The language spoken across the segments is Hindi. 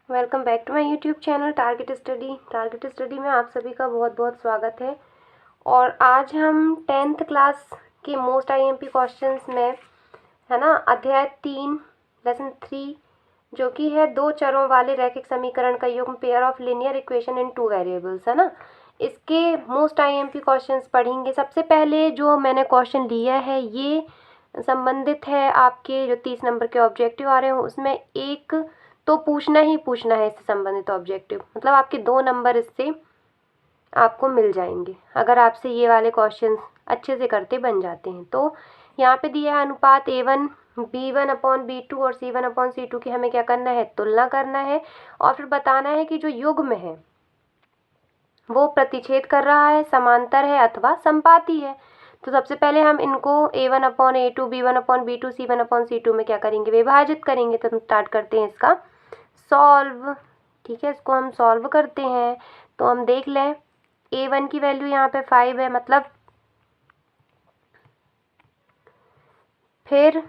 Welcome back to my YouTube channel Target Study में आप सभी का बहुत बहुत स्वागत है। और आज हम 10th क्लास के मोस्ट आईएमपी क्वेश्चंस में है ना अध्याय 3 लेसन 3 जो कि है दो चरों वाले रैखिक समीकरण का युग्म pair of linear equation in two variables, है ना। इसके मोस्ट आईएमपी क्वेश्चंस पढ़ेंगे। सबसे पहले जो मैंने क्वेश्चन लिया है ये संबंधित है आपके जो 30 नंबर के ऑब्जेक्टिव आ रहे हैं उसमें एक तो पूछना ही पूछना है इससे संबंधित ऑब्जेक्टिव, मतलब आपके 2 नंबर इससे आपको मिल जाएंगे अगर आपसे ये वाले क्वेश्चंस अच्छे से करते बन जाते हैं। तो यहाँ पे दिया है अनुपात A1 B1/B2 और C1/C2 की हमें क्या करना है, तुलना करना है और फिर बताना है कि जो युग्म है वो प्रतिच्छेद कर रहा है, समांतर है अथवा संपाती है। तो सबसे पहले हम इनको A1/A2 B1/B2 C1/C2 में क्या करेंगे, विभाजित करेंगे। तो हम स्टार्ट करते हैं इसका सॉल्व। ठीक है, इसको हम सॉल्व करते हैं। तो हम देख लें A1 की वैल्यू यहाँ पे 5 है, मतलब फिर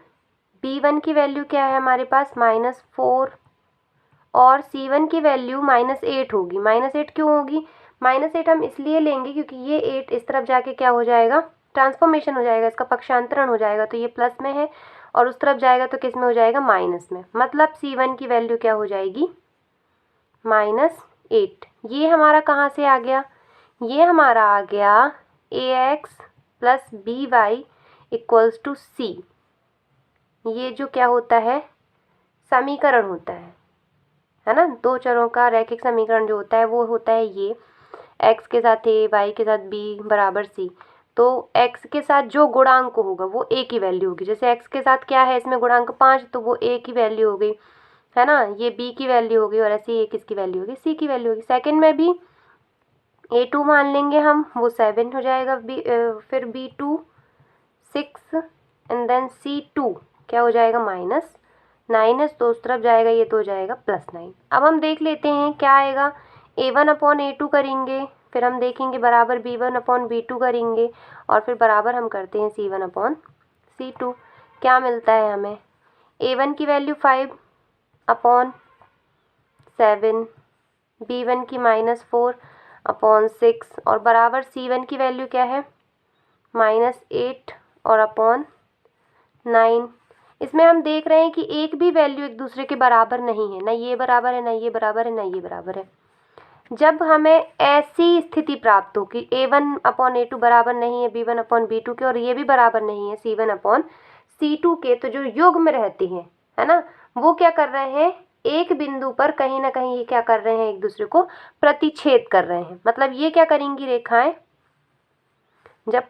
B1 की वैल्यू क्या है हमारे पास -4 और C1 की वैल्यू -8 होगी। -8 क्यों होगी, -8 हम इसलिए लेंगे क्योंकि ये 8 इस तरफ जाके क्या हो जाएगा, ट्रांसफॉर्मेशन हो जाएगा, इसका पक्षांतरण हो जाएगा। तो ये प्लस में है और उस तरफ जाएगा तो किस में हो जाएगा, माइनस में। मतलब C1 की वैल्यू क्या हो जाएगी, -8। ये हमारा कहाँ से आ गया, ये हमारा आ गया AX + BY = C। ये जो क्या होता है, समीकरण होता है ना। दो चरों का रैखिक समीकरण जो होता है वो होता है ये, x के साथ a, y के साथ b = c। तो x के साथ जो गुणांक होगा वो a की वैल्यू होगी। जैसे x के साथ क्या है, इसमें गुणांक 5, तो वो a की वैल्यू हो गई, है ना। ये b की वैल्यू होगी और ऐसे ये किसकी वैल्यू होगी, c की वैल्यू होगी। सेकंड में भी a2 मान लेंगे हम, वो 7 हो जाएगा। फिर b2 6 एंड देन c2 क्या हो जाएगा, -9, तो उस तरफ जाएगा ये तो हो जाएगा +9। अब हम देख लेते हैं क्या आएगा, A1/A2 करेंगे, फिर हम देखेंगे बराबर B1/B2 करेंगे और फिर बराबर हम करते हैं C1/C2। क्या मिलता है हमें, A1 की वैल्यू 5/7, B1 की -4/6 और बराबर C1 की वैल्यू क्या है, -8 और /9। इसमें हम देख रहे हैं कि एक भी वैल्यू एक दूसरे के बराबर नहीं है, ना ये बराबर है, ना ये बराबर है, ना ये बराबर है। जब हमें ऐसी स्थिति प्राप्त हो कि A1/A2 बराबर नहीं है B1/B2 के और ये भी बराबर नहीं है C1/C2 के, तो जो युग्म रहते हैं, है ना, वो क्या कर रहे हैं, एक बिंदु पर कहीं ना कहीं ये क्या कर रहे हैं, एक दूसरे को प्रतिच्छेद कर रहे हैं। मतलब ये क्या करेंगी रेखाएं, जब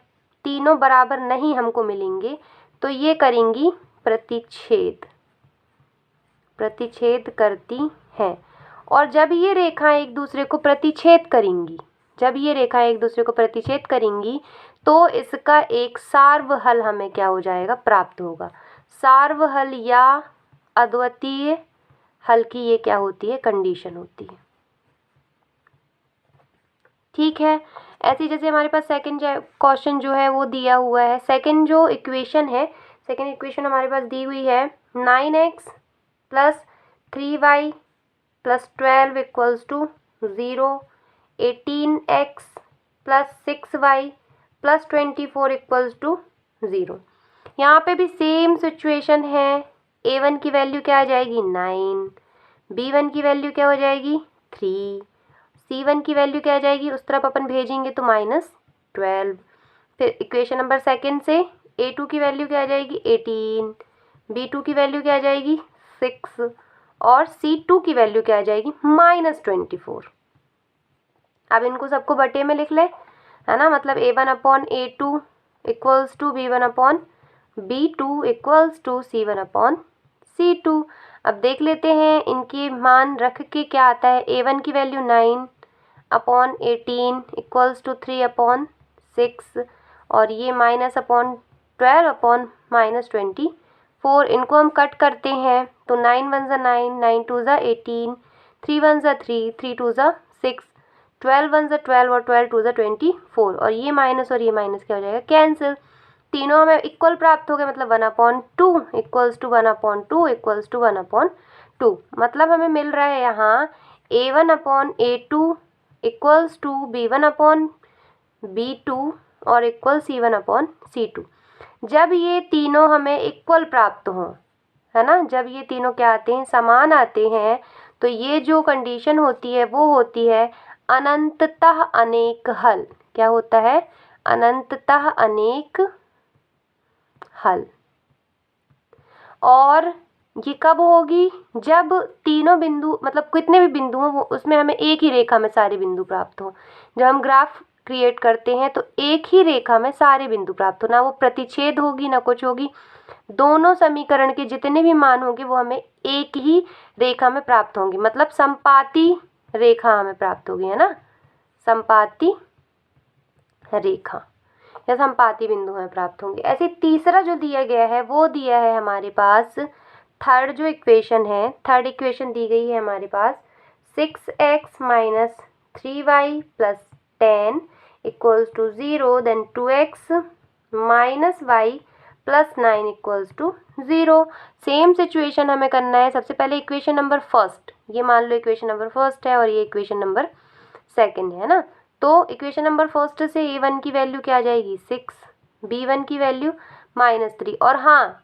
तीनों बराबर नहीं हमको मिलेंगे तो ये करेंगी प्रतिच्छेद करती हैं। और जब ये रेखाएं एक दूसरे को प्रतिच्छेद करेंगी, तो इसका एक सार्वहल हमें क्या हो जाएगा, प्राप्त होगा। सार्वहल या अद्वितीय हल की ये क्या होती है, कंडीशन होती है। ठीक है, ऐसे जैसे हमारे पास सेकंड क्वेश्चन जो है वो दिया हुआ है। सेकंड जो इक्वेशन है, सेकंड इक्वेशन हमारे पास दी हुई है 9x + 3y + 12 = 0, 18x + 6y + 24 = 0। यहाँ पे भी सेम सिचुएशन है। A1 की वैल्यू क्या आ जाएगी, 9, B1 की वैल्यू क्या हो जाएगी, 3, C1 की वैल्यू क्या आ जाएगी, उस तरफ अपन भेजेंगे तो -12। फिर इक्वेशन नंबर सेकंड से A2 की वैल्यू क्या आ जाएगी, 18, B2 की वैल्यू क्या आ जाएगी, 6 और C2 की वैल्यू क्या आ जाएगी, -24। अब इनको सबको बटे में लिख ले, है ना। मतलब A1/A2 = B1/B2 = C1/C2। अब देख लेते हैं इनके मान रख के क्या आता है। A1 की वैल्यू 9/18 = 3/6 और ये -12 -24। इनको हम कट करते हैं तो 9 1 = 9, 9 2 = 18, 3 1 = 3, 3 2 = 6, 12 1 = 12 और 12 2 = 24। और ये माइनस क्या हो जाएगा, कैंसिल। तीनों हमें इक्वल प्राप्त हो गए, मतलब 1/2 = 1/2 = 2, मतलब हमें मिल रहा है यहाँ A1/A2 इक्वल्स टू B1/B2 और इक्वल C1/C2। जब ये तीनों हमें इक्वल प्राप्त हों, है ना, जब ये तीनों क्या आते हैं, समान आते हैं, तो ये जो कंडीशन होती है वो होती है अनंततः अनेक हल। क्या होता है? अनंततः अनेक हल। और ये कब होगी? जब तीनों बिंदु, मतलब कितने भी बिंदु हों, उसमें हमें एक ही रेखा में सारे बिंदु प्राप्त हों। जब हम ग्राफ क्रिएट करते हैं तो एक ही रेखा में सारे बिंदु प्राप्त हो, ना वो प्रतिच्छेद होगी ना कुछ होगी। दोनों समीकरण के जितने भी मान होंगे वो हमें एक ही रेखा में प्राप्त होंगे, मतलब संपाती रेखा हमें प्राप्त होगी, है ना, संपाती रेखा या संपाती बिंदु हमें प्राप्त होंगे। ऐसे तीसरा जो दिया गया है वो दिया है हमारे पास थर्ड जो इक्वेशन है, थर्ड इक्वेशन दी गई है हमारे पास 6x - 3y + 10 = 0, then 2x - y + 9 = 0। Same situation हमें करना है। सबसे पहले इक्वेशन नंबर फर्स्ट, ये मान लो इक्वेशन नंबर फर्स्ट है और ये इक्वेशन नंबर सेकंड है ना। तो इक्वेशन नंबर फर्स्ट से A1 की वैल्यू क्या आ जाएगी? 6, B1 की वैल्यू -3, और हाँ,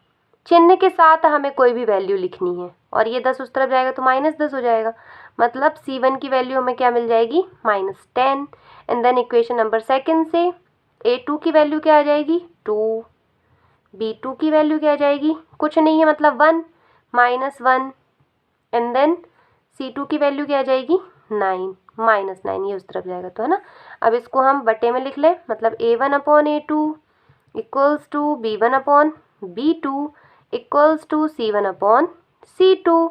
चिन्ह के साथ हमें कोई भी वैल्यू लिखनी है, और ये 10 उस तरफ जाएगा तो -10 हो जाएगा, मतलब C1 की वैल्यू हमें क्या मिल जाएगी? -10। And then equation number second से A2 की वैल्यू क्या आ जाएगी? 2, B2 की वैल्यू क्या आ जाएगी? कुछ नहीं है, मतलब 1, -1, एंड देन C2 की वैल्यू क्या आ जाएगी? 9, -9, ये उस तरफ जाएगा तो, है ना। अब इसको हम बटे में लिख लें, मतलब A1/A2 equals to B1/B2 equals to C1/C2,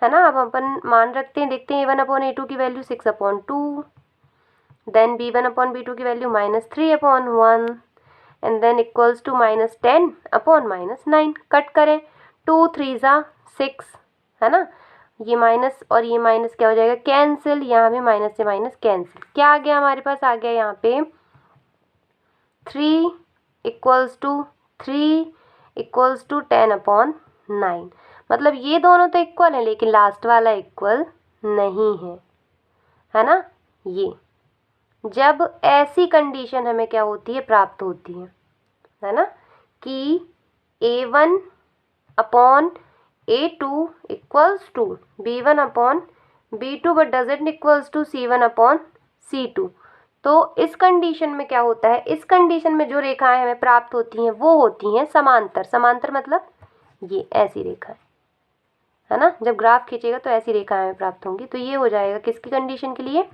है ना। अब अपन मान रखते हैं, देखते हैं A1/A2 की वैल्यू 6/2, देन B1/B2 की value -3/1, and then equals to -10/-9। Cut करें, 2 3 ज़ा 6, है ना। ये माइनस और ये माइनस क्या हो जाएगा? कैंसिल। यहाँ भी माइनस से माइनस कैंसिल। क्या आ गया हमारे पास? आ गया यहाँ पे 3 = 10/9। मतलब ये दोनों तो इक्वल है, लेकिन लास्ट वाला इक्वल नहीं है ना। ये जब ऐसी कंडीशन हमें क्या होती है? प्राप्त होती है ना, कि A1/A2 equals to B1/B2 but doesn't equals to C1/C2। तो इस कंडीशन में क्या होता है? इस कंडीशन में जो रेखाएं हमें प्राप्त होती हैं वो होती हैं समांतर। समांतर मतलब ये ऐसी रेखाएं, है ना। जब ग्राफ खींचेगा तो ऐसी रेखाएं हमें प्राप्त होंगी। तो ये हो जाएगा किसकी कंडीशन के लिए?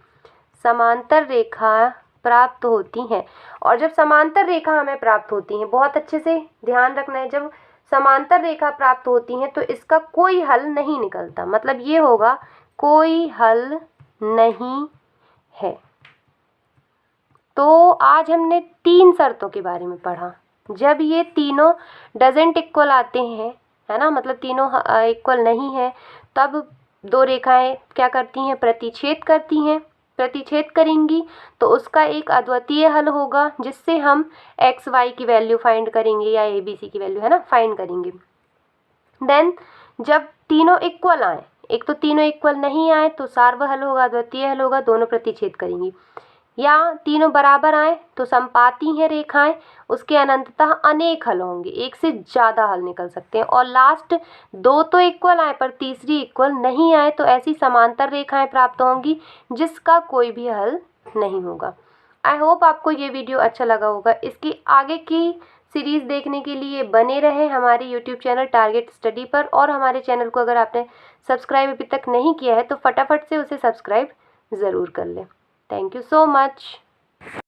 समांतर रेखा प्राप्त होती हैं। और जब समांतर रेखा हमें प्राप्त होती हैं, बहुत अच्छे से ध्यान रखना है, जब समांतर रेखा प्राप्त होती हैं तो इसका कोई हल नहीं निकलता, मतलब ये होगा कोई हल नहीं है। तो आज हमने 3 शर्तों के बारे में पढ़ा। जब ये तीनों डजेंट इक्वल आते हैं, है ना, मतलब तीनों इक्वल नहीं है, तब दो रेखाएं क्या करती हैं? प्रतिच्छेद करती हैं। प्रतिच्छेद करेंगी तो उसका एक अद्वितीय हल होगा, जिससे हम x y की वैल्यू फाइंड करेंगे या a b c की वैल्यू, है ना, फाइंड करेंगे। देन जब तीनों इक्वल आए, एक तो तीनों इक्वल नहीं आए तो सार्व हल होगा, अद्वितीय हल होगा, दोनों प्रतिच्छेद करेंगी। या तीनों बराबर आए तो संपाती हैं रेखाएं, उसके अनंततः अनेक हल होंगे, एक से ज़्यादा हल निकल सकते हैं। और लास्ट दो तो इक्वल आए पर तीसरी इक्वल नहीं आए तो ऐसी समांतर रेखाएं प्राप्त होंगी जिसका कोई भी हल नहीं होगा। आई होप आपको ये वीडियो अच्छा लगा होगा। इसकी आगे की सीरीज़ देखने के लिए बने रहें हमारे यूट्यूब चैनल टारगेट स्टडी पर, और हमारे चैनल को अगर आपने सब्सक्राइब अभी तक नहीं किया है तो फटाफट से उसे सब्सक्राइब ज़रूर कर लें। Thank you so much.